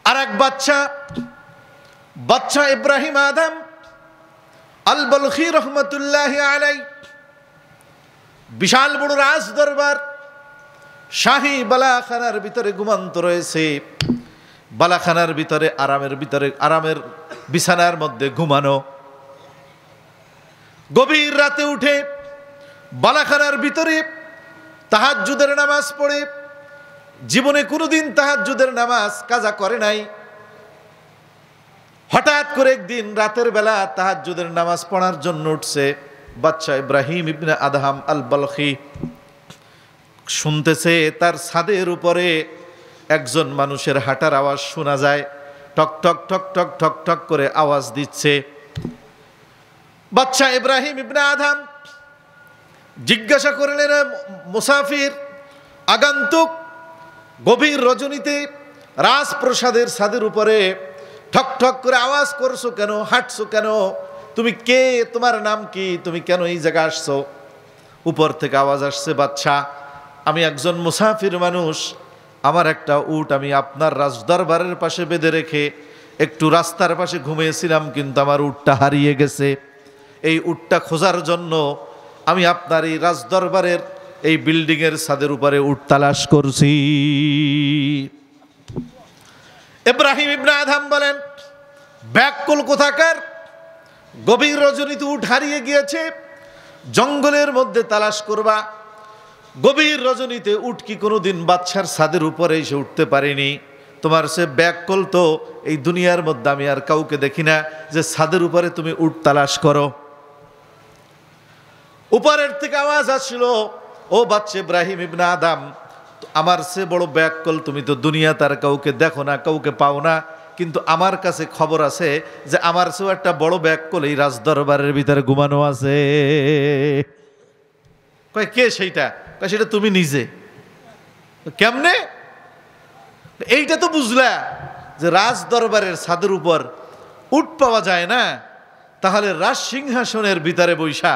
আর এক বাচ্চা ইব্রাহিম আদম আল বলখি রহমতুল্লাহি আলাই, বিশাল বড় রাজ দরবার, শাহী বালাখানার ভিতরে ঘুমন্ত রয়েছে। বালাখানার ভিতরে আরামের বিছানার মধ্যে ঘুমানো। গভীর রাতে উঠে বালাখানার ভিতরে তাহাজ্জুদের নামাজ পড়ে, জীবনে কোনোদিন তাহাজ্জুদের নামাজ কাজা করে নাই। হঠাৎ করে একদিন রাতের বেলা তাহাজ্জুদের নামাজ পড়ার জন্য উঠছে বাচ্চা ইব্রাহিম ইবনে আদহাম আল বলখি। শুনতেছে তার ছাদের উপরে একজন মানুষের হাঁটার আওয়াজ শোনা যায়, টক টক টক টক টক টক করে আওয়াজ দিচ্ছে। বাচ্চা ইব্রাহিম ইবনে আদহাম জিজ্ঞাসা করলেন, মুসাফির, আগন্তুক, গভীর রজনীতে রাজপ্রসাদের ছাদের উপরে ঠক ঠক করে আওয়াজ করছো কেন, হাঁটছো কেন, তুমি কে, তোমার নাম কি, তুমি কেন এই জায়গায় আসছো? উপর থেকে আওয়াজ আসছে, বাদশা, আমি একজন মুসাফির মানুষ, আমার একটা উট আমি আপনার রাজদরবারের পাশে বেঁধে রেখে একটু রাস্তার পাশে ঘুমিয়েছিলাম, কিন্তু আমার উটটা হারিয়ে গেছে। এই উটটা খোঁজার জন্য আমি আপনার এই রাজদরবারের এই বিল্ডিংয়ের ছাদের উপরে উট তালাশ করছি। ইব্রাহিম ইবনে আদহাম বলেন, ব্যাকুল কোথাকার, গভীর রজনীতে উট হারিয়ে গিয়েছে, জঙ্গলের মধ্যে তালাশ করবা। গভীর রজনীতে উট কি কোনোদিন বাদশার ছাদের উপরে এসে উঠতে পারেনি? তোমার সে ব্যাকুল তো এই দুনিয়ার মধ্যে আমি আর কাউকে দেখি না যে ছাদের উপরে তুমি উট তালাশ করো। উপরের থেকে আওয়াজ আসছিল, ও বাচ্চা ইব্রাহিম ইবনে আদম, আমার সে বড় ব্যাকুল তুমি তো দুনিয়া তার কাউকে দেখো না, কাউকে পাও না, কিন্তু আমার কাছে খবর আছে যে আমার চেয়েও একটা বড় ব্যাকুল এই রাজদরবারের ভিতরে ঘুমানো আছে। কয়, কে সেইটা? কয়, সেটা তুমি নিজে। কেমনে? এইটা তো বুঝলা যে রাজদরবারের ছাদের উপর উট পাওয়া যায় না, তাহলে রাজ সিংহাসনের ভিতরে বৈশা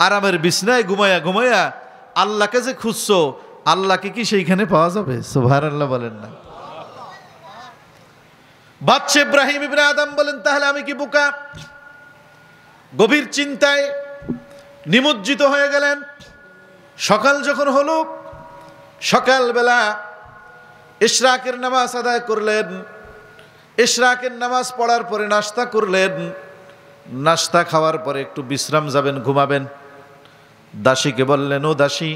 আরামের বিছনায় ঘুমায়া ঘুমায়া আল্লাহকে যে খুঁজছো, আল্লাহকে কি সেইখানে পাওয়া যাবে? সুবহানাল্লাহ বলেন না। বাদশা ইব্রাহিম ইবনে আদম বলেন, তাহলে আমি কি বোকা? গভীর চিন্তায় নিমজ্জিত হয়ে গেলেন। সকাল যখন হলো, সকালবেলা ইশরাকের নামাজ আদায় করলেন। ইশরাকের নামাজ পড়ার পরে নাস্তা করলেন। নাস্তা খাওয়ার পরে একটু বিশ্রাম যাবেন, ঘুমাবেন। দাসীকে বললেন, ও দাসী,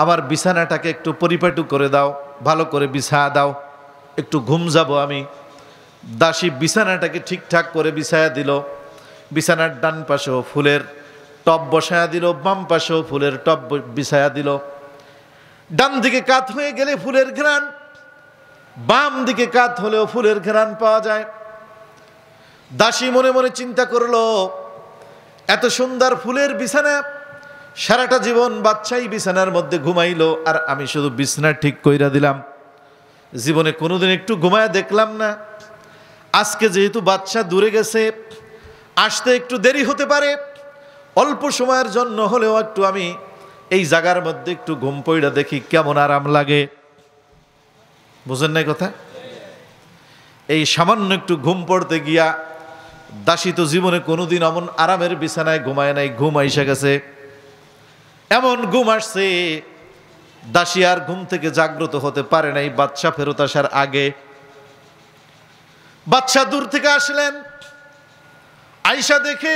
আমার বিছানাটাকে একটু পরিপাটু করে দাও, ভালো করে বিছায়া দাও, একটু ঘুম যাব আমি। দাসী বিছানাটাকে ঠিকঠাক করে বিছায়া দিল। বিছানার ডান পাশেও ফুলের টব বসায়া দিল, বাম পাশেও ফুলের টব বিছায়া দিল। ডান দিকে কাত হয়ে গেলে ফুলের ঘ্রাণ, বাম দিকে কাত হলেও ফুলের ঘ্রাণ পাওয়া যায়। দাসী মনে মনে চিন্তা করলো, এত সুন্দর ফুলের বিছানা, সারাটা জীবন বাদশাই বিছানার মধ্যে ঘুমাইলো, আর আমি শুধু বিছানা ঠিক কইরা দিলাম, জীবনে কোনোদিন একটু ঘুমায়া দেখলাম না। আজকে যেহেতু বাদশা দূরে গেছে, আসতে একটু দেরি হতে পারে, অল্প সময়ের জন্য হলেও একটু আমি এই জায়গার মধ্যে একটু ঘুম পইড়া দেখি কেমন আরাম লাগে। বুঝেন নাই কথা? এই সামান্য একটু ঘুম পড়তে গিয়া দাসী তো জীবনে কোনোদিন এমন আরামের বিছানায় ঘুমায় নাই, ঘুম আইসা গেছে। এমন ঘুম আসছে, দাসী আর ঘুম থেকে জাগ্রত হতে পারে নাই বাদশা ফেরত আসার আগে। বাদশা দূর থেকে আসলেন, আইসা দেখে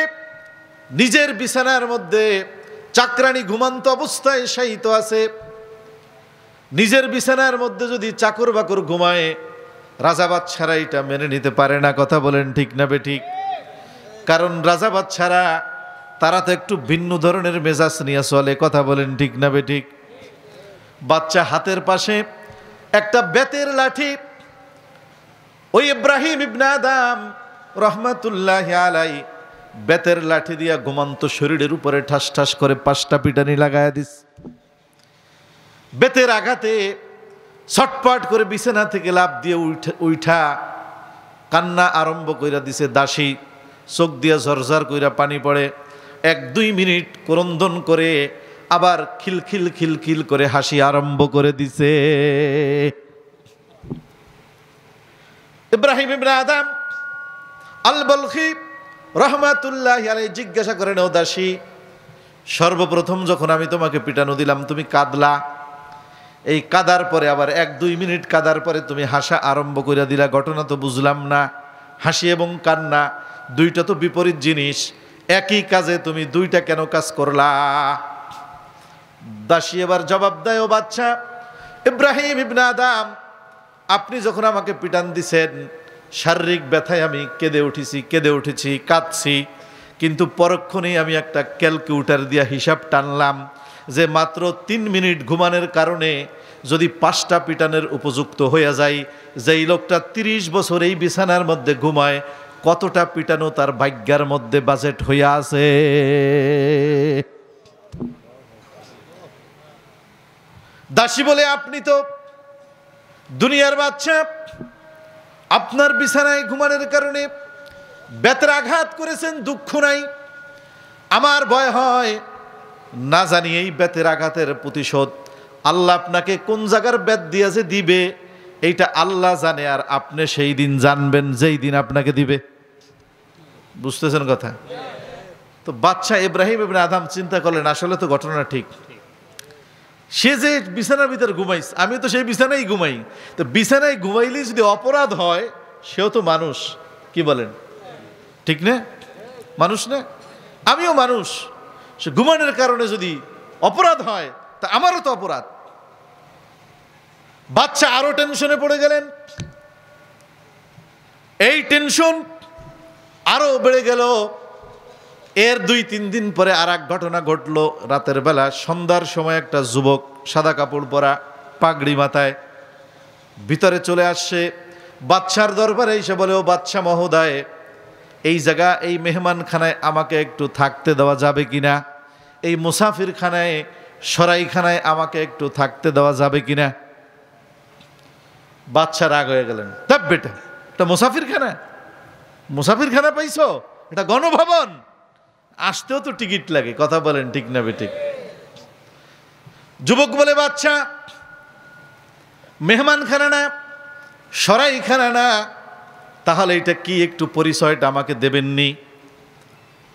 নিজের বিছানার মধ্যে চাকরানি ঘুমান্ত অবস্থায় শায়িত আছে। নিজের বিছানার মধ্যে যদি চাকর বাকর ঘুমায়, রাজা বাদশারা এটা মেনে নিতে পারে না। কথা বলেন ঠিক না বেঠিক? কারণ রাজা বাদশারা তারা তো একটু ভিন্ন ধরনের মেজাজ নিয়ে চলে। কথা বলেন ঠিক না বেঠিক? বাচ্চা হাতের পাশে একটা বেতের লাঠি, ওই ইব্রাহিম ইবনে আদম রহমাতুল্লাহি আলাইহি বেতের লাঠি দিয়া ঘুমন্ত শরীরের উপরে ঠাস ঠাস করে 5টা পিটানি লাগায়া দিস। বেতের আঘাতে ছটপট করে বিছানা থেকে লাফ দিয়ে উঠা কান্না আরম্ভ কইরা দিছে। দাসী চোখ দিয়া ঝরঝর কইরা পানি পড়ে। 1-2 মিনিট ক্রন্দন করে আবার খিলখিল খিলখিল করে হাসি আরম্ভ করে দিছে। ইব্রাহিম ইবনে আদম আল বলখি রহমাতুল্লাহি আলাইহি জিজ্ঞাসা করেন, ও দাসী, সর্বপ্রথম যখন আমি তোমাকে পিটানো দিলাম তুমি কাঁদলা, এই কাদার পরে আবার 1-2 মিনিট কাদার পরে তুমি হাসা আরম্ভ করে দিলা, ঘটনা তো বুঝলাম না। হাসি এবং কান্না দুইটা তো বিপরীত জিনিস, একই কাজে তুমি দুইটা কেন কাজ করলা? দাসী এবার জবাব দেয়, ও বাচ্চা ইব্রাহিম ইবনে আদম, আপনি যখন আমাকে পিটান দিছেন শারীরিক ব্যথায় আমি কেঁদে উঠেছি, কাঁদছি, কিন্তু পরক্ষণেই আমি একটা ক্যালকুলেটর দিয়া হিসাব টানলাম যে মাত্র 3 মিনিট ঘুমানোর কারণে যদি 5টা পিটানের উপযুক্ত হইয়া যায়, যেই লোকটা 30 বছর এই বিছানার মধ্যে ঘুমায়, কতটা পিটানো তার ভাগ্যের মধ্যে বাজেট হইয়া আছে। দাসী বলে, আপনি তো দুনিয়ার বাদশা, আপনার বিছানায় ঘুমানোর কারণে বেতের আঘাত করেছেন, দুঃখ নাই। আমার ভয় হয় না জানি এই বেতের আঘাতের প্রতিশোধ আল্লাহ আপনাকে কোন জায়গার বেত দিয়ে যে দিবে এইটা আল্লাহ জানে, আর আপনি সেই দিন জানবেন যেই দিন আপনাকে দিবে। বুঝতেছেন কথা? তো বাদশা ইব্রাহিম ইবনে আদম চিন্তা করলেন, আসলে তো ঘটনা ঠিক। সে যে বিছানার ভিতরে ঘুমাইছে, আমি তো সেই বিছানায় ঘুমাই, তো বিছানায় ঘুমাইলে যদি অপরাধ হয়, সেও তো মানুষ, কি বলেন? ঠিক না? মানুষ না? আমিও মানুষ। সে ঘুমানোর কারণে যদি অপরাধ হয় তা আমারও তো অপরাধ। বাচ্চা আরো টেনশনে পড়ে গেলেন। এই টেনশন আরো বেড়ে গেল। এর 2-3 দিন পরে আর এক ঘটনা ঘটলো। রাতের বেলা সন্ধ্যার সময় একটা যুবক সাদা কাপড় পরা, পাগড়ি মাথায়, ভিতরে চলে আসছে বাদশার দরবারে এসে বলে, ও বাদশা মহোদয়, এই জায়গা, এই মেহমানখানায় আমাকে একটু থাকতে দেওয়া যাবে কিনা? এই মুসাফিরখানায়, সরাইখানায় আমাকে একটু থাকতে দেওয়া যাবে কিনা? বাদশা রাগ হয়ে গেলেন, তা বেটা, এটা মুসাফিরখানা পাইছো? এটা গণভবন, আসতেও তো টিকিট লাগে। কথা বলেন ঠিক না বেঠিক? যুবক বলে, বাচ্চা মেহমানখানা না, সরাইখানা না, তাহলে এটা কি একটু পরিচয়টা আমাকে দেবেননি?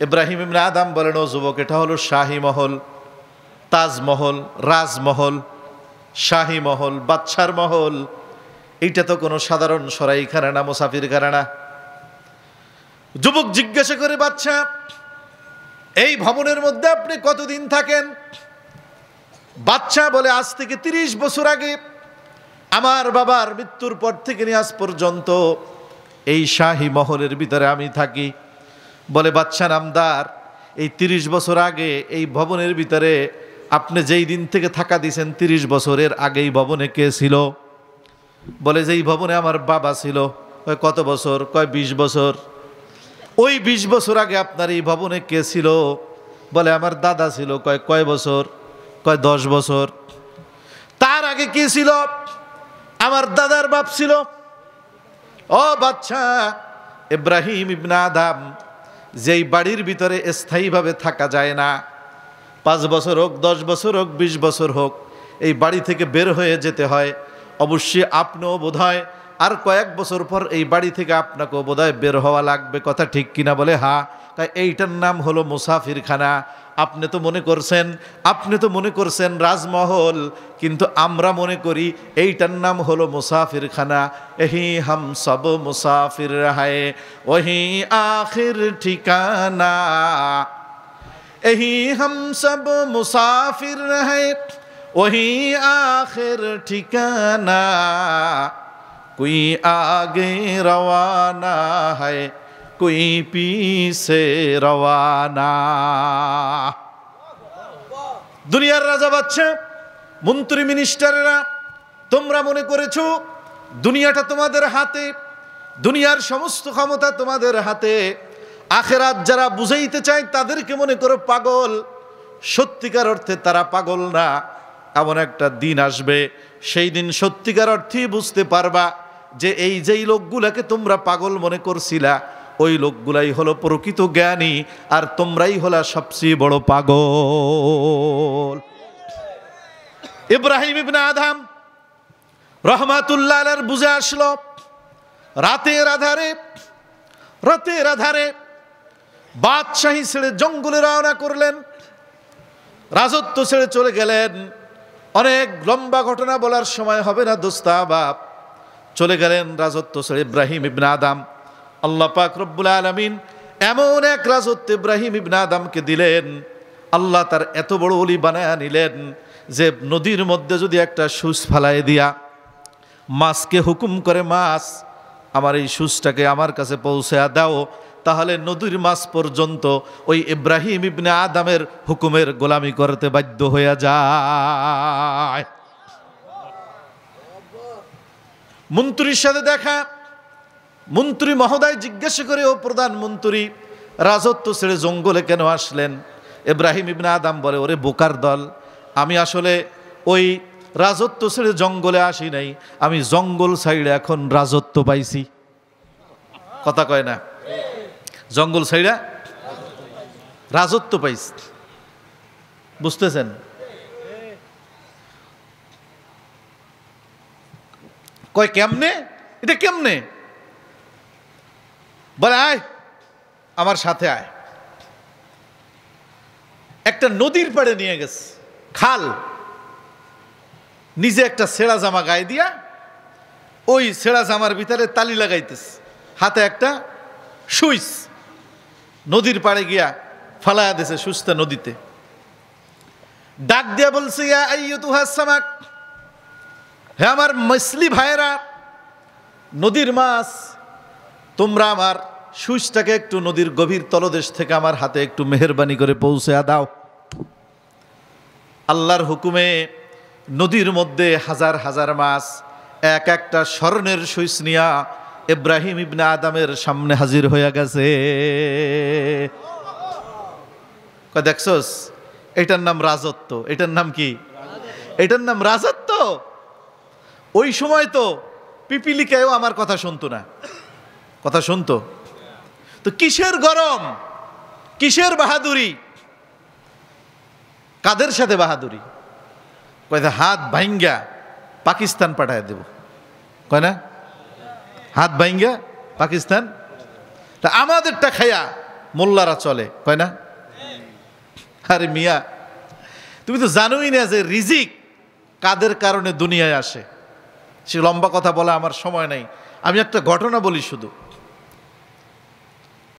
ইব্রাহিম ইবনে আদম বলেন, ও যুবক, এটা হলো শাহী মহল, তাজমহল, রাজমহল, শাহী মহল, বাদশার মহল। এইটা তো কোনো সাধারণ সরাইখানা না, মুসাফিরখানা না। যুবক জিজ্ঞাসা করে, বাদশা এই ভবনের মধ্যে আপনি কতদিন থাকেন? বাদশা বলে, আজ থেকে 30 বছর আগে আমার বাবার মৃত্যুর পর থেকে নিয়ে আজ পর্যন্ত এই শাহী মহলের ভিতরে আমি থাকি। বলে, বাদশা নামদার, এই 30 বছর আগে এই ভবনের ভিতরে আপনি যেই দিন থেকে থাকা দিয়েছেন, 30 বছরের আগে এই ভবনে কে ছিল? বলে, যে এই ভবনে আমার বাবা ছিল। কয়, কত বছর? কয়, 20 বছর। ওই 20 বছর আগে আপনার এই ভবনে কে ছিল? বলে, আমার দাদা ছিল। কয়, কয় বছর? কয়, 10 বছর। তার আগে কে ছিল? আমার দাদার বাপ ছিল। ও বাদশা ইব্রাহিম ইবনে আদম, যেই বাড়ির ভিতরে স্থায়ীভাবে থাকা যায় না, 5 বছর হোক, 10 বছর হোক, 20 বছর হোক, এই বাড়ি থেকে বের হয়ে যেতে হয়। অবশ্যই আপনিও বোধহয় আর কয়েক বছর পর এই বাড়ি থেকে আপনাকেও বোধহয় বের হওয়া লাগবে। কথা ঠিক কিনা? বলে, হ্যাঁ। তাই এইটার নাম হলো মুসাফিরখানা। আপনি তো মনে করছেন রাজমহল, কিন্তু আমরা মনে করি এইটার নাম হলো মুসাফিরখানা। এহি হাম সব মুসাফির হায়, ওহি আখির ঠিকানা। এহি হাম সব মুসাফির হায়, ওহি আখির ঠিকানা। कोई आगे रवाना है, कोई पीछे रवाना। দুনিয়ার রাজা বাদশা, মন্ত্রী মিনিস্টাররা, তোমরা মনে করেছো দুনিয়াটা তোমাদের হাতে, দুনিয়ার সমস্ত ক্ষমতা তোমাদের হাতে। আখেরাত যারা বুঝাইতে চায় তাদেরকে মনে করো পাগল। সত্যিকার অর্থে তারা পাগল না। এমন একটা দিন আসবে, সেই দিন সত্যিকার অর্থেই বুঝতে পারবা যে এই যেই লোকগুলাকে তোমরা পাগল মনে করছিলা, ওই লোকগুলাই হলো প্রকৃত জ্ঞানী, আর তোমরাই হলা সবচেয়ে বড় পাগল। ইব্রাহিম ইবনে আদম রহমাতুল্লাহ আলাইহির বুঝে আসলো, রাতের আধারে বাদশাহী ছেড়ে জঙ্গলে রওনা করলেন, রাজত্ব ছেড়ে চলে গেলেন। অনেক লম্বা ঘটনা বলার সময় হবে না দোস্তা বাপ। চলে গেলেন রাজত্ব ছেড়ে ইব্রাহিম ইবনে আদম। আল্লাহ পাক রব্বুল আলামিন এমন এক রাজত্ব ইব্রাহিম ইবনে আদমকে দিলেন, আল্লাহ তার এত বড় ওলি বানায়া নিলেন যে নদীর মধ্যে যদি একটা সুচ ফালায় দিয়া মাছকে হুকুম করে, মাছ আমার এই সুচটাকে আমার কাছে পৌঁছে দাও, তাহলে নদীর মাছ পর্যন্ত ওই ইব্রাহিম ইবনে আদমের হুকুমের গোলামি করতে বাধ্য হয়ে যায়। মন্ত্রীর সাথে দেখা, মন্ত্রী মহোদয় জিজ্ঞাসা করে, ও প্রধানমন্ত্রী, রাজত্ব ছেড়ে জঙ্গলে কেন আসলেন? ইব্রাহিম ইবনে আদম বলে, ওরে বোকার দল, আমি আসলে ওই রাজত্ব ছেড়ে জঙ্গলে আসি নাই, আমি জঙ্গল সাইডে এখন রাজত্ব পাইছি। কথা কয় না? জঙ্গল সাইডে রাজত্ব পাইছি, বুঝতেছেন? কয় কেমনে? এটা কেমনে? বলে আয় আমার সাথে আয়। একটা নদীর পাড়ে নিয়ে গেছে, খাল, নিজে একটা ছেঁড়া জামা গায়ে দিয়া ওই ছেঁড়া জামার ভিতরে তালি লাগাইতেছে, হাতে একটা সুইচ, নদীর পাড়ে গিয়া ফালায়া দিছে সুস্থা নদীতে। ডাক দিয়া বলছে, ইয়া আইয়ুতুহাস সামাক, হে আমার মাছলি ভাইয়েরা, নদীর মাছ, তোমরা আমার সুইচটাকে একটু নদীর গভীর তলদেশ থেকে আমার হাতে একটু মেহেরবানি করে পৌঁছে দাও। আল্লাহর হুকুমে নদীর মধ্যে হাজার হাজার মাছ এক একটা স্বর্ণের সুইচ নিয়া ইব্রাহিম ইবনে আদমের সামনে হাজির হয়ে গেছে। দেখছস, এটার নাম রাজত্ব। এটার নাম কি? এটার নাম রাজত্ব। ওই সময় তো পিপিলিকাও আমার কথা শুনতো না, কথা শুনতো তো কিসের গরম, কিসের বাহাদুরি? কাদের সাথে বাহাদুরি? কয় হাত ভাঙ্গা পাকিস্তান পাঠায় দেব, কয় না? হাত ভাঙ্গা পাকিস্তান, তা আমাদেরটা খায়া মোল্লারা চলে, কয় না? আরে মিয়া, তুমি তো জানোই না যে রিজিক কাদের কারণে দুনিয়ায় আসে। সে লম্বা কথা বলা আমার সময় নাই, আমি একটা ঘটনা বলি শুধু।